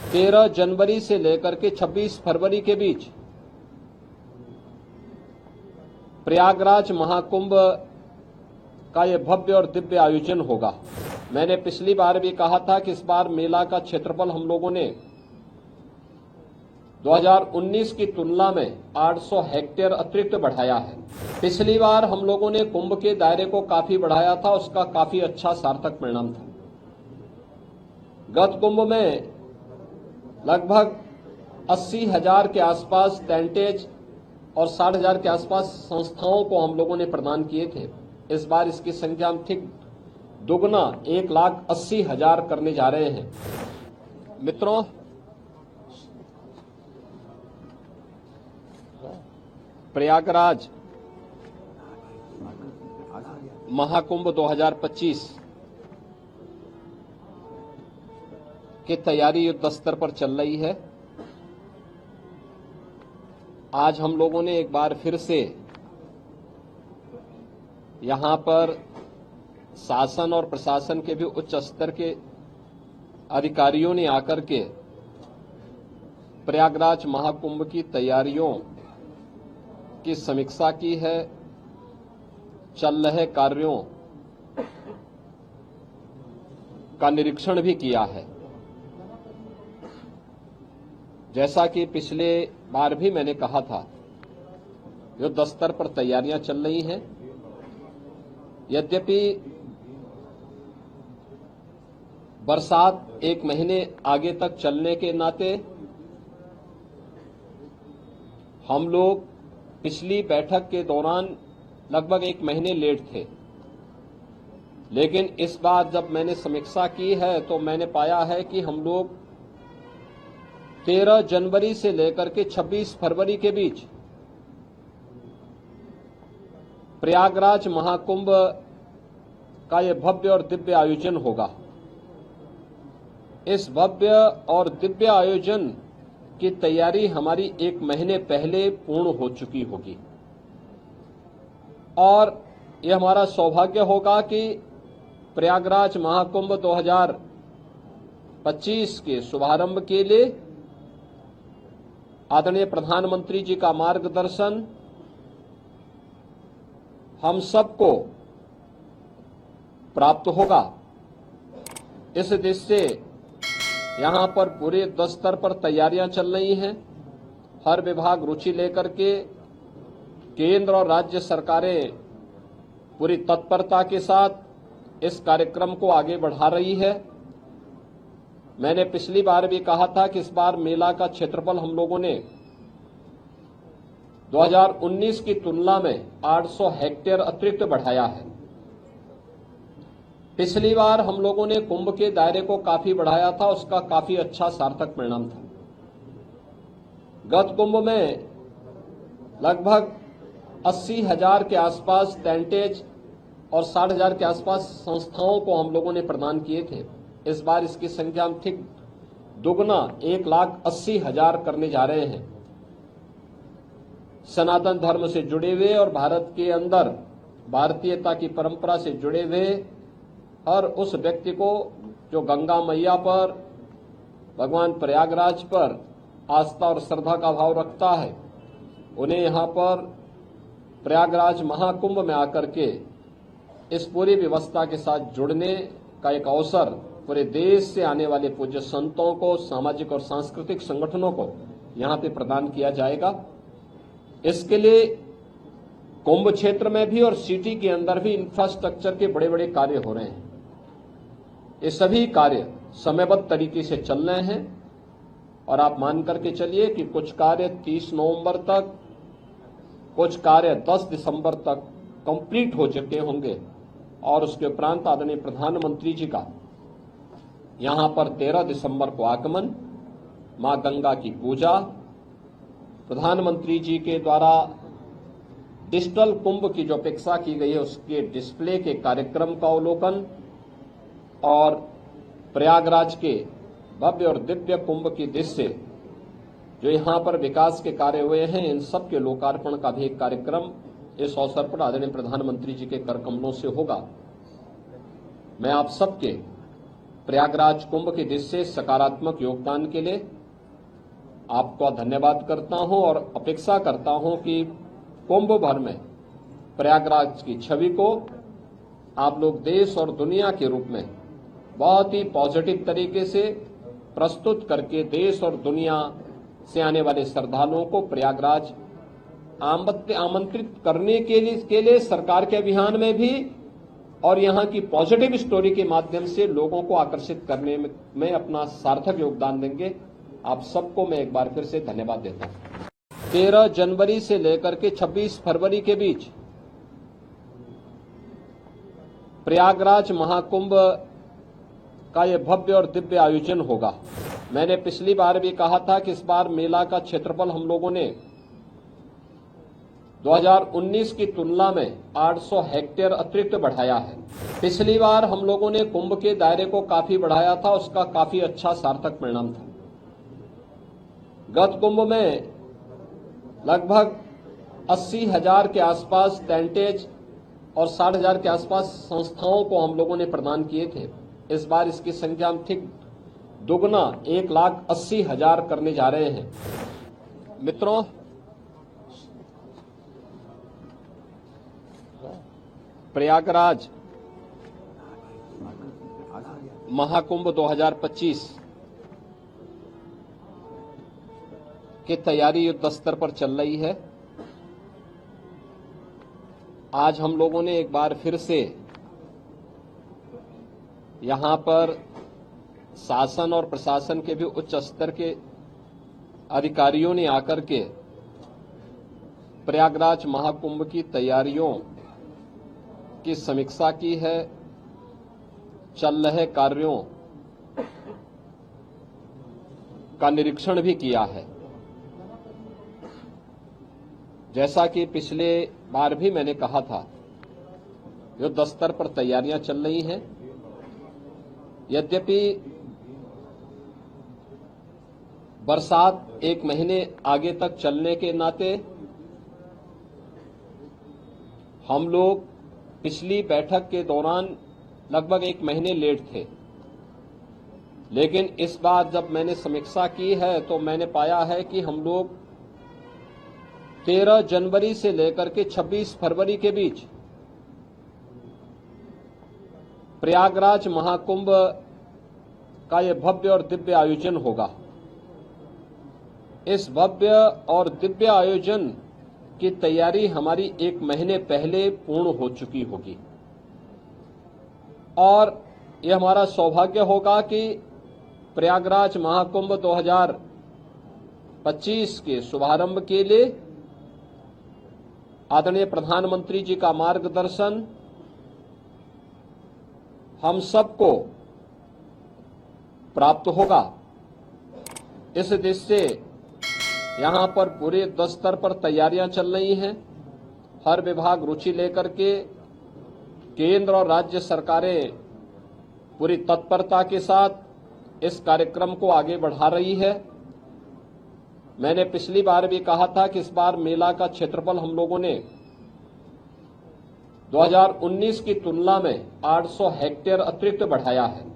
13 जनवरी से लेकर के 26 फरवरी के बीच प्रयागराज महाकुंभ का ये भव्य और दिव्य आयोजन होगा। मैंने पिछली बार भी कहा था कि इस बार मेला का क्षेत्रफल हम लोगों ने 2019 की तुलना में 800 हेक्टेयर अतिरिक्त बढ़ाया है। पिछली बार हम लोगों ने कुंभ के दायरे को काफी बढ़ाया था, उसका काफी अच्छा सार्थक परिणाम था। गत कुंभ में लगभग 80,000 के आसपास टेंटेज और 60,000 के आसपास संस्थाओं को हम लोगों ने प्रदान किए थे। इस बार इसकी संख्या हम ठीक दुगना 1,80,000 करने जा रहे हैं। मित्रों, प्रयागराज महाकुंभ 2025 की तैयारी युद्ध स्तर पर चल रही है। आज हम लोगों ने एक बार फिर से यहां पर शासन और प्रशासन के भी उच्च स्तर के अधिकारियों ने आकर के प्रयागराज महाकुंभ की तैयारियों की समीक्षा की है, चल रहे कार्यों का निरीक्षण भी किया है। जैसा कि पिछले बार भी मैंने कहा था, युद्ध स्तर पर तैयारियां चल रही हैं। यद्यपि बरसात एक महीने आगे तक चलने के नाते हम लोग पिछली बैठक के दौरान लगभग एक महीने लेट थे, लेकिन इस बार जब मैंने समीक्षा की है तो मैंने पाया है कि हम लोग 13 जनवरी से लेकर के 26 फरवरी के बीच प्रयागराज महाकुंभ का ये भव्य और दिव्य आयोजन होगा। इस भव्य और दिव्य आयोजन की तैयारी हमारी एक महीने पहले पूर्ण हो चुकी होगी और यह हमारा सौभाग्य होगा कि प्रयागराज महाकुंभ 2025 के शुभारंभ के लिए आदरणीय प्रधानमंत्री जी का मार्गदर्शन हम सबको प्राप्त होगा। इस दृष्टि से यहां पर पूरे युद्ध स्तर पर तैयारियां चल रही हैं। हर विभाग रुचि लेकर के केंद्र और राज्य सरकारें पूरी तत्परता के साथ इस कार्यक्रम को आगे बढ़ा रही है। मैंने पिछली बार भी कहा था कि इस बार मेला का क्षेत्रफल हम लोगों ने 2019 की तुलना में 800 हेक्टेयर अतिरिक्त बढ़ाया है। पिछली बार हम लोगों ने कुंभ के दायरे को काफी बढ़ाया था, उसका काफी अच्छा सार्थक परिणाम था। गत कुंभ में लगभग 80,000 के आसपास टेंटेज और 60,000 के आसपास संस्थाओं को हम लोगों ने प्रदान किए थे। इस बार इसकी संख्या हम ठीक दुगना 1,80,000 करने जा रहे हैं। सनातन धर्म से जुड़े हुए और भारत के अंदर भारतीयता की परंपरा से जुड़े हुए हर उस व्यक्ति को जो गंगा मैया पर, भगवान प्रयागराज पर आस्था और श्रद्धा का भाव रखता है, उन्हें यहाँ पर प्रयागराज महाकुंभ में आकर के इस पूरी व्यवस्था के साथ जुड़ने का एक अवसर पूरे देश से आने वाले पूज्य संतों को, सामाजिक और सांस्कृतिक संगठनों को यहाँ पे प्रदान किया जाएगा। इसके लिए कुंभ क्षेत्र में भी और सिटी के अंदर भी इंफ्रास्ट्रक्चर के बड़े बड़े कार्य हो रहे हैं। ये सभी कार्य समयबद्ध तरीके से चल रहे हैं और आप मान करके चलिए कि कुछ कार्य 30 नवंबर तक, कुछ कार्य 10 दिसंबर तक कंप्लीट हो चुके होंगे और उसके उपरांत आदरणीय प्रधानमंत्री जी का यहां पर 13 दिसंबर को आगमन, मां गंगा की पूजा, प्रधानमंत्री जी के द्वारा डिजिटल कुंभ की जो अपेक्षा की गई है उसके डिस्प्ले के कार्यक्रम का अवलोकन और प्रयागराज के भव्य और दिव्य कुंभ की दृश्य जो यहां पर विकास के कार्य हुए हैं, इन सब के लोकार्पण का भी एक कार्यक्रम इस अवसर पर आदरणीय प्रधानमंत्री जी के कर कमलों से होगा। मैं आप सबके प्रयागराज कुंभ के दृष्टि से सकारात्मक योगदान के लिए आपका धन्यवाद करता हूं और अपेक्षा करता हूं कि कुंभ भर में प्रयागराज की छवि को आप लोग देश और दुनिया के रूप में बहुत ही पॉजिटिव तरीके से प्रस्तुत करके देश और दुनिया से आने वाले श्रद्धालुओं को प्रयागराज आमंत्रित करने के लिए सरकार के अभियान में भी और यहां की पॉजिटिव स्टोरी के माध्यम से लोगों को आकर्षित करने में अपना सार्थक योगदान देंगे। आप सबको मैं एक बार फिर से धन्यवाद देता हूं। 13 जनवरी से लेकर के 26 फरवरी के बीच प्रयागराज महाकुंभ का यह भव्य और दिव्य आयोजन होगा। मैंने पिछली बार भी कहा था कि इस बार मेला का क्षेत्रफल हम लोगों ने 2019 की तुलना में 800 हेक्टेयर अतिरिक्त बढ़ाया है। पिछली बार हम लोगों ने कुंभ के दायरे को काफी बढ़ाया था, उसका काफी अच्छा सार्थक परिणाम था। गत कुंभ में लगभग 80,000 के आसपास टेंटेज और 60,000 के आसपास संस्थाओं को हम लोगों ने प्रदान किए थे। इस बार इसकी संख्या हम ठीक दुगना 1,80,000 करने जा रहे हैं। मित्रों, प्रयागराज महाकुंभ 2025 की तैयारी युद्ध स्तर पर चल रही है। आज हम लोगों ने एक बार फिर से यहां पर शासन और प्रशासन के भी उच्च स्तर के अधिकारियों ने आकर के प्रयागराज महाकुंभ की तैयारियों की समीक्षा की है, चल रहे कार्यों का निरीक्षण भी किया है। जैसा कि पिछले बार भी मैंने कहा था, युद्ध स्तर पर तैयारियां चल रही हैं। यद्यपि बरसात एक महीने आगे तक चलने के नाते हम लोग पिछली बैठक के दौरान लगभग एक महीने लेट थे, लेकिन इस बार जब मैंने समीक्षा की है तो मैंने पाया है कि हम लोग 13 जनवरी से लेकर के 26 फरवरी के बीच प्रयागराज महाकुंभ का यह भव्य और दिव्य आयोजन होगा। इस भव्य और दिव्य आयोजन की तैयारी हमारी एक महीने पहले पूर्ण हो चुकी होगी और यह हमारा सौभाग्य होगा कि प्रयागराज महाकुंभ 2025 के शुभारंभ के लिए आदरणीय प्रधानमंत्री जी का मार्गदर्शन हम सबको प्राप्त होगा। इस दृष्टि से यहां पर पूरे युद्ध स्तर पर तैयारियां चल रही हैं। हर विभाग रुचि लेकर के केंद्र और राज्य सरकारें पूरी तत्परता के साथ इस कार्यक्रम को आगे बढ़ा रही है। मैंने पिछली बार भी कहा था कि इस बार मेला का क्षेत्रफल हम लोगों ने 2019 की तुलना में 800 हेक्टेयर अतिरिक्त बढ़ाया है।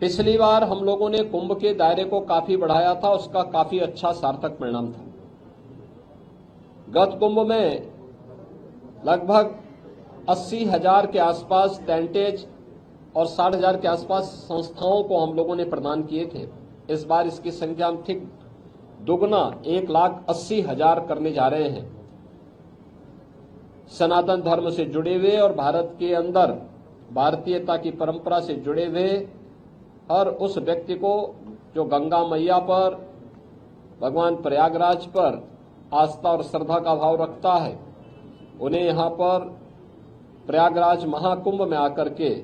पिछली बार हम लोगों ने कुंभ के दायरे को काफी बढ़ाया था, उसका काफी अच्छा सार्थक परिणाम था। गत कुंभ में लगभग 80,000 के आसपास टेंटेज और 60,000 के आसपास संस्थाओं को हम लोगों ने प्रदान किए थे। इस बार इसकी संख्या हम ठीक दुगना 1,80,000 करने जा रहे हैं। सनातन धर्म से जुड़े हुए और भारत के अंदर भारतीयता की परंपरा से जुड़े हुए हर उस व्यक्ति को जो गंगा मैया पर, भगवान प्रयागराज पर आस्था और श्रद्धा का भाव रखता है, उन्हें यहाँ पर प्रयागराज महाकुंभ में आकर के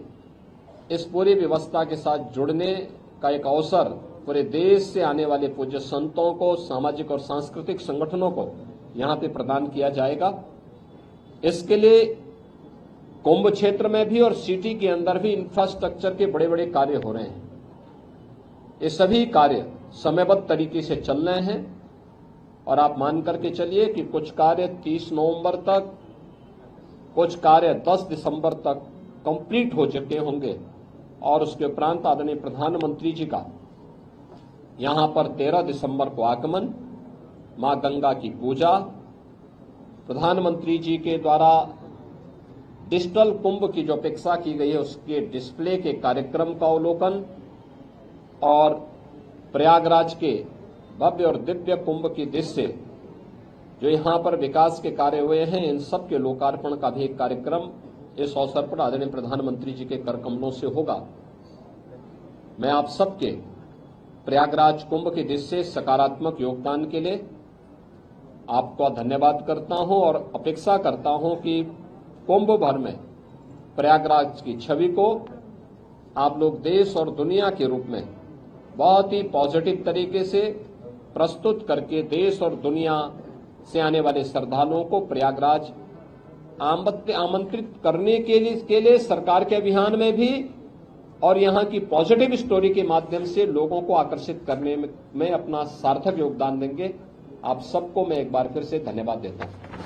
इस पूरी व्यवस्था के साथ जुड़ने का एक अवसर पूरे देश से आने वाले पूज्य संतों को, सामाजिक और सांस्कृतिक संगठनों को यहाँ पे प्रदान किया जाएगा। इसके लिए कुंभ क्षेत्र में भी और सिटी के अंदर भी इंफ्रास्ट्रक्चर के बड़े बड़े कार्य हो रहे हैं। ये सभी कार्य समयबद्ध तरीके से चल रहे हैं और आप मान करके चलिए कि कुछ कार्य 30 नवंबर तक, कुछ कार्य 10 दिसंबर तक कंप्लीट हो चुके होंगे और उसके उपरांत आदरणीय प्रधानमंत्री जी का यहां पर 13 दिसंबर को आगमन, मां गंगा की पूजा, प्रधानमंत्री जी के द्वारा डिजिटल कुंभ की जो अपेक्षा की गई है उसके डिस्प्ले के कार्यक्रम का अवलोकन और प्रयागराज के भव्य और दिव्य कुंभ की दृश्य जो यहां पर विकास के कार्य हुए हैं, इन सब के लोकार्पण का भी एक कार्यक्रम इस अवसर पर आदरणीय प्रधानमंत्री जी के कर कमलों से होगा। मैं आप सबके प्रयागराज कुंभ के दृश्य सकारात्मक योगदान के लिए आपका धन्यवाद करता हूं और अपेक्षा करता हूं कि कुंभ भर में प्रयागराज की छवि को आप लोग देश और दुनिया के रूप में बहुत ही पॉजिटिव तरीके से प्रस्तुत करके देश और दुनिया से आने वाले श्रद्धालुओं को प्रयागराज आमंत्रित करने के लिए सरकार के अभियान में भी और यहां की पॉजिटिव स्टोरी के माध्यम से लोगों को आकर्षित करने में अपना सार्थक योगदान देंगे। आप सबको मैं एक बार फिर से धन्यवाद देता हूं।